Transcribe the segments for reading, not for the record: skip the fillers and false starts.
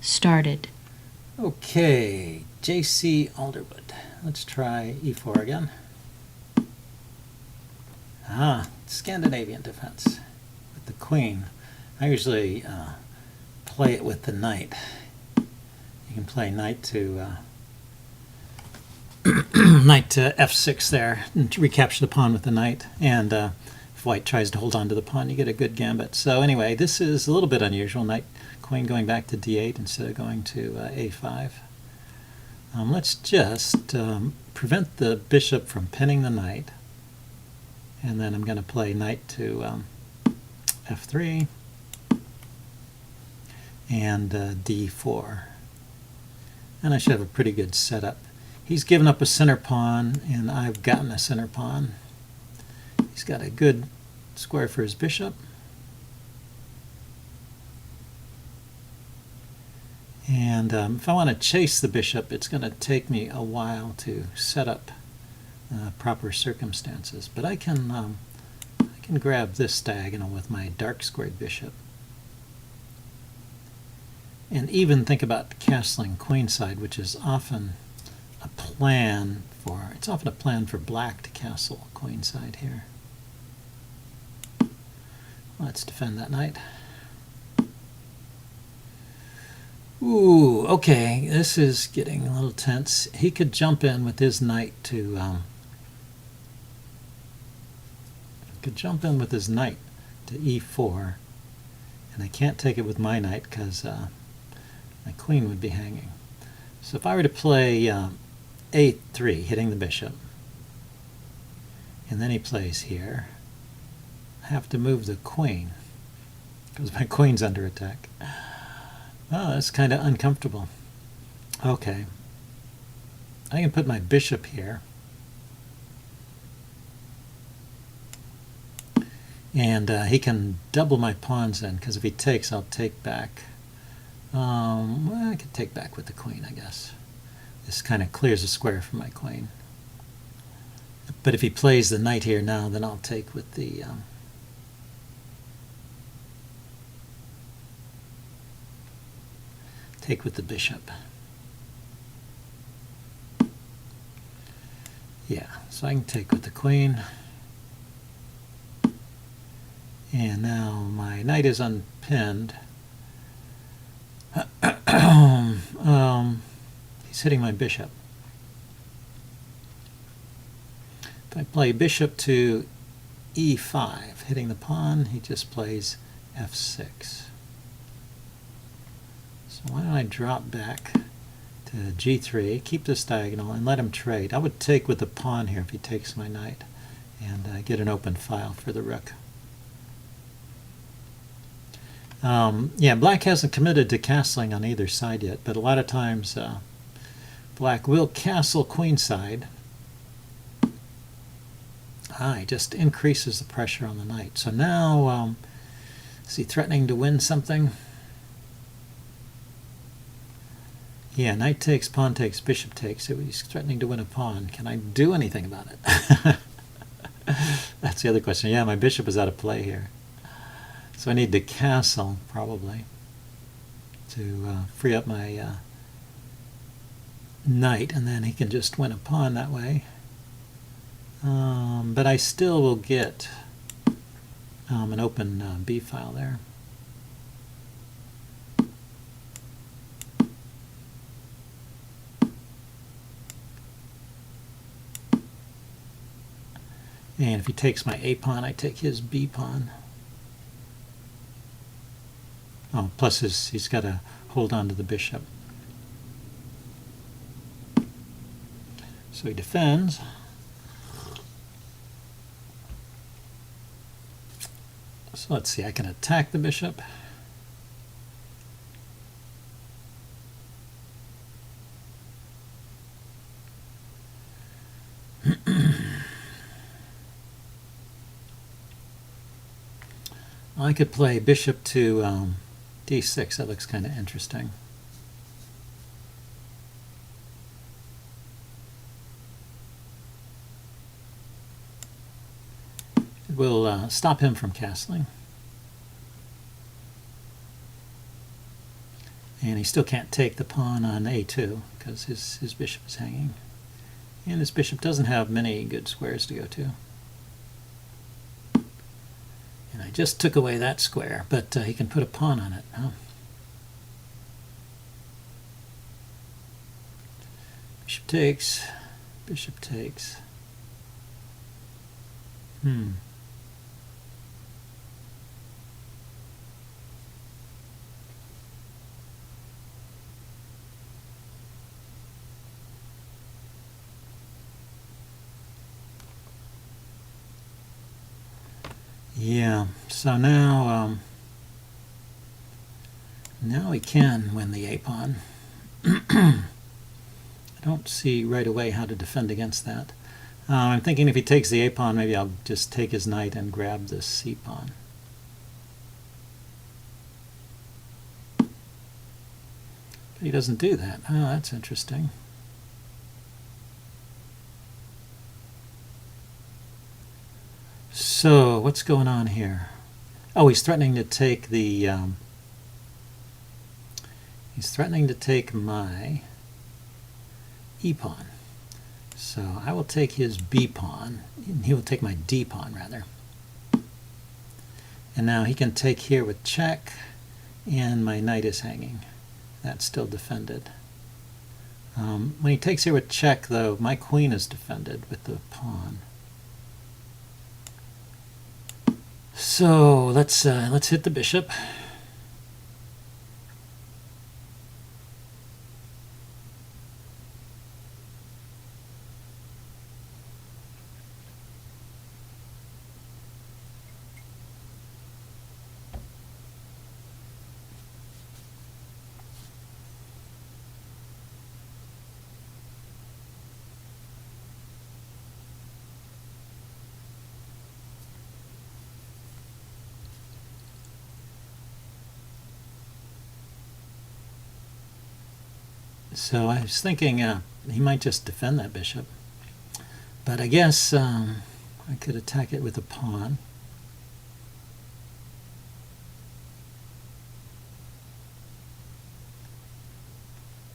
started. Okay, J.C. Alderwood. Let's try e4 again. Scandinavian defense with the queen. I usually play it with the knight. You can play knight to knight to f6 there and recapture the pawn with the knight. And if white tries to hold on to the pawn, you get a good gambit. So anyway, this is a little bit unusual. Knight queen going back to d8 instead of going to a5. Let's just prevent the bishop from pinning the knight. And then I'm going to play knight to f3 and d4. And I should have a pretty good setup. He's given up a center pawn, and I've gotten a center pawn. He's got a good square for his bishop. And if I want to chase the bishop, it's going to take me a while to set up proper circumstances. But I can grab this diagonal with my dark squared bishop. And even think about castling queenside, which is often a plan for black to castle queenside here. Let's defend that knight. Ooh, okay, this is getting a little tense. He could jump in with his knight to e4, and I can't take it with my knight because my queen would be hanging. So if I were to play a3, hitting the bishop, and then he plays here, I have to move the queen because my queen's under attack. Oh, that's kind of uncomfortable. Okay. I can put my bishop here. And he can double my pawns in, because if he takes, I'll take back. Well, I could take back with the queen, I guess. This kind of clears a square for my queen. But if he plays the knight here now, then I'll take with the bishop. Yeah, so I can take with the queen. And now my knight is unpinned. He's hitting my bishop. If I play bishop to e5, hitting the pawn, he just plays f6. So why don't I drop back to g3, keep this diagonal, and let him trade. I would take with the pawn here if he takes my knight, and get an open file for the rook. Yeah, black hasn't committed to castling on either side yet, but a lot of times black will castle queenside. He just increases the pressure on the knight. So now, is he threatening to win something? Yeah, knight takes, pawn takes, bishop takes. So he's threatening to win a pawn. Can I do anything about it? That's the other question. Yeah, my bishop is out of play here. So I need to castle, probably, to free up my knight, and then he can just win a pawn that way. But I still will get an open B file there. And if he takes my A pawn, I take his B pawn. Oh, plus he's got to hold on to the bishop. So he defends. So let's see, I can attack the bishop. I could play bishop to d6. That looks kind of interesting. It will stop him from castling. And he still can't take the pawn on a2 because his bishop is hanging. And his bishop doesn't have many good squares to go to. And I just took away that square, but he can put a pawn on it now. Bishop takes, bishop takes. Yeah, so now he can win the a-pawn. I don't see right away how to defend against that. I'm thinking if he takes the a-pawn, maybe I'll just take his knight and grab this c-pawn. But he doesn't do that. Oh, that's interesting. So what's going on here? Oh, he's threatening to take the he's threatening to take my e-pawn. So I will take his b-pawn, and he will take my d-pawn rather. And now he can take here with check, and my knight is hanging. That's still defended. When he takes here with check, though, my queen is defended with the pawn. So let's hit the bishop. So I was thinking he might just defend that bishop. But I guess I could attack it with a pawn.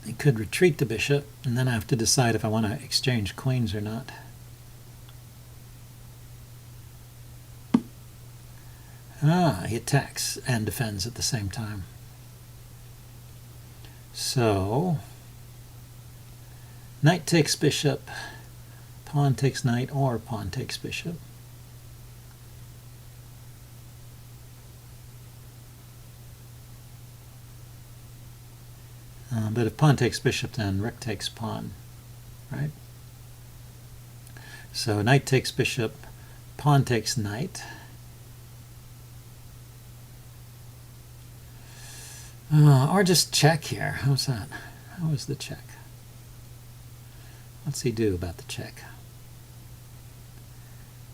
He could retreat the bishop, and then I have to decide if I want to exchange queens or not. He attacks and defends at the same time. So knight takes bishop, pawn takes knight, or pawn takes bishop. But if pawn takes bishop, then rook takes pawn, right? So knight takes bishop, pawn takes knight. Or just check here. How's that? How is the check? What's he do about the check?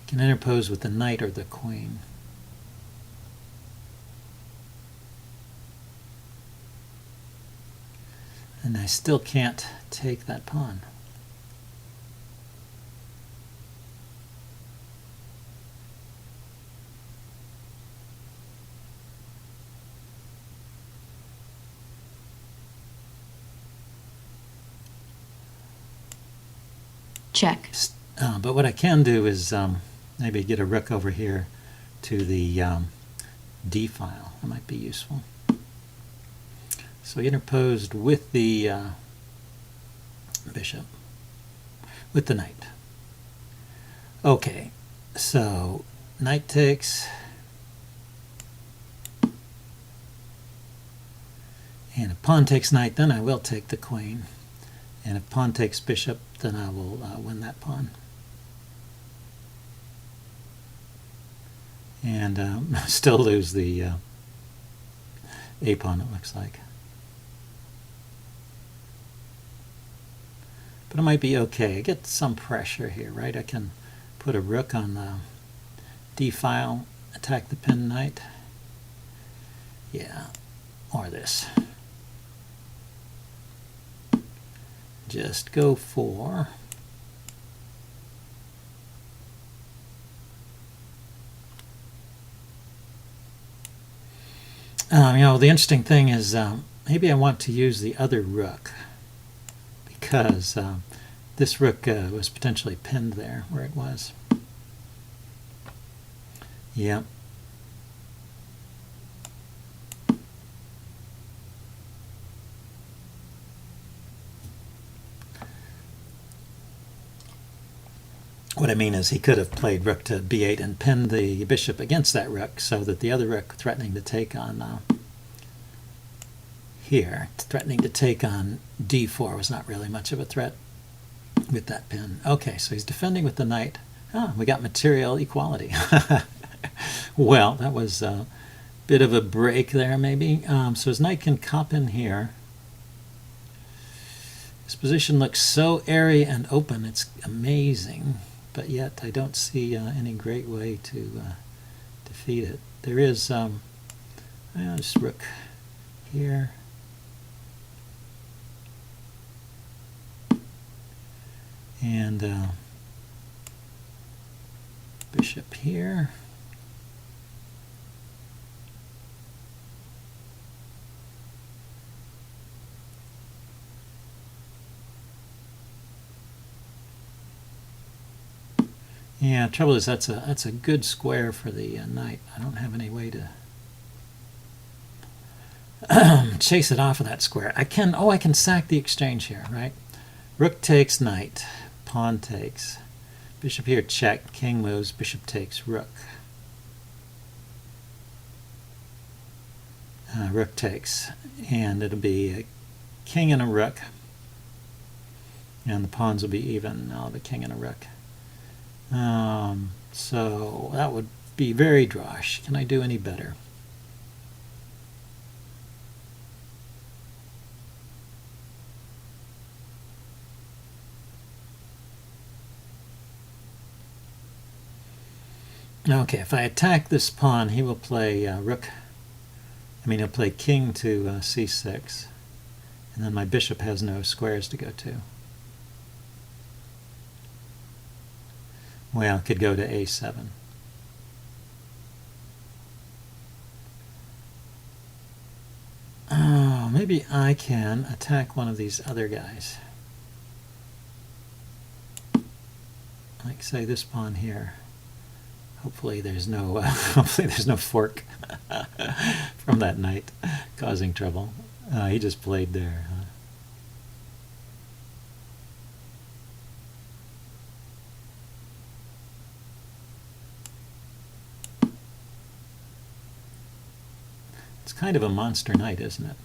He can interpose with the knight or the queen. And I still can't take that pawn. Check. But what I can do is maybe get a rook over here to the d file. That might be useful. So he interposed with the bishop, with the knight. Okay, so knight takes, and if pawn takes knight, then I will take the queen. And if pawn takes bishop, then I will win that pawn. And still lose the a-pawn, it looks like. But it might be okay. I get some pressure here, right? I can put a rook on the d-file, attack the pinned knight. Yeah, or this. Just go for the interesting thing is maybe I want to use the other rook because this rook was potentially pinned there where it was. Yep. What I mean is he could have played rook to b8 and pinned the bishop against that rook so that the other rook threatening to take on threatening to take on d4 was not really much of a threat with that pin. Okay, so he's defending with the knight. Oh, we got material equality. Well, that was a bit of a break there maybe. So his knight can cop in here. His position looks so airy and open, it's amazing. But yet I don't see any great way to defeat it. There is just rook here. And bishop here. Yeah, trouble is that's a good square for the knight. I don't have any way to chase it off of that square. I can sack the exchange here, right? Rook takes knight, pawn takes, bishop here check, king moves, bishop takes rook. Rook takes, and it'll be a king and a rook, and the pawns will be even. I'll have a king and a rook. So that would be very drosh. Can I do any better? Okay, if I attack this pawn, he will play he'll play king to c6, and then my bishop has no squares to go to. Well, it could go to a7. Oh, maybe I can attack one of these other guys. Like, say, this pawn here. Hopefully there's no fork from that knight causing trouble. He just played there. It's kind of a monster knight, isn't it?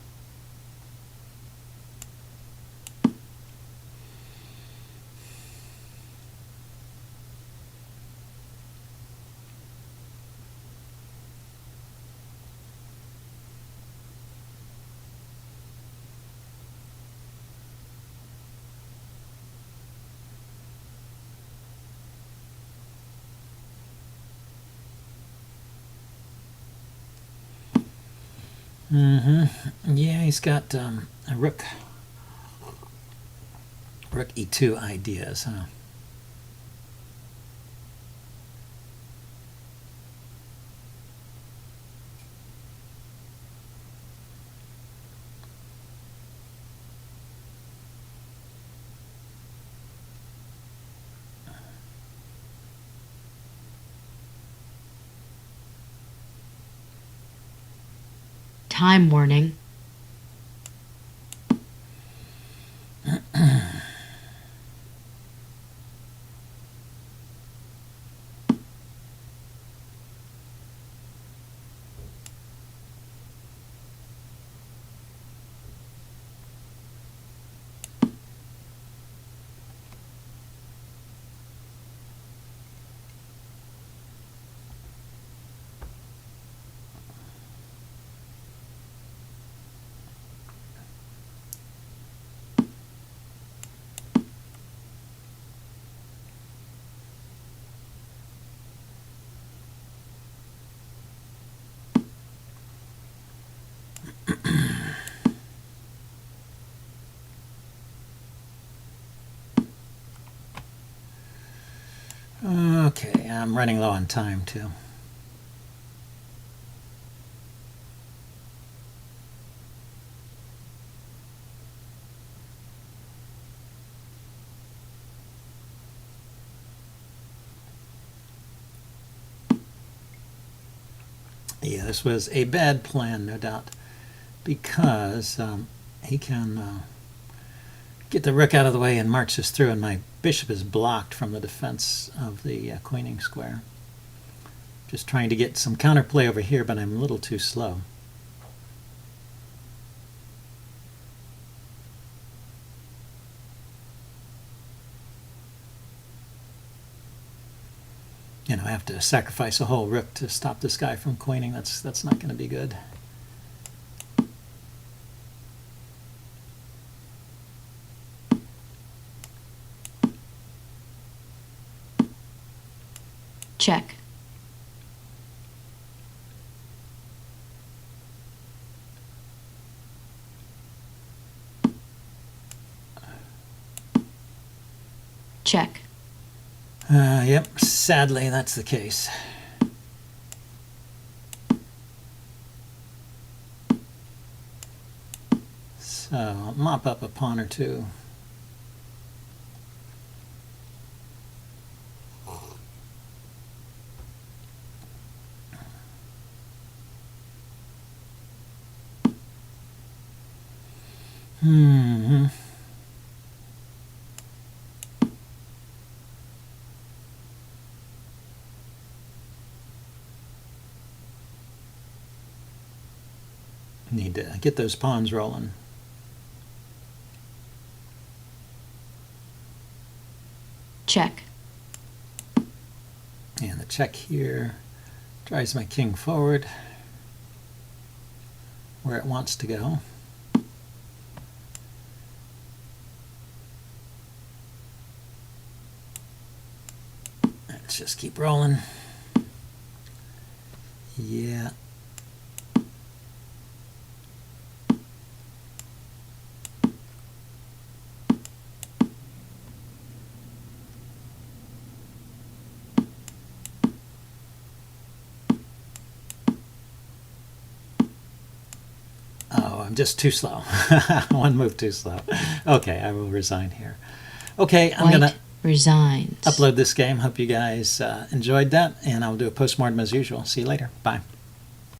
Yeah, he's got a rook e2 ideas, huh? Time warning. Okay, I'm running low on time too. Yeah, this was a bad plan, no doubt, because he can get the rook out of the way and march us through, and my bishop is blocked from the defense of the queening square. Just trying to get some counterplay over here, but I'm a little too slow. You know, I have to sacrifice a whole rook to stop this guy from queening. That's not going to be good. Check. Check. Yep, sadly that's the case. So I'll mop up a pawn or two. Need to get those pawns rolling. Check. And the check here drives my king forward where it wants to go. Let's just keep rolling. Yeah. Oh, I'm just too slow. One move too slow. Okay, I will resign here. Okay, I'm going to resigns. upload this game. Hope you guys enjoyed that, and I'll do a postmortem as usual. See you later. Bye.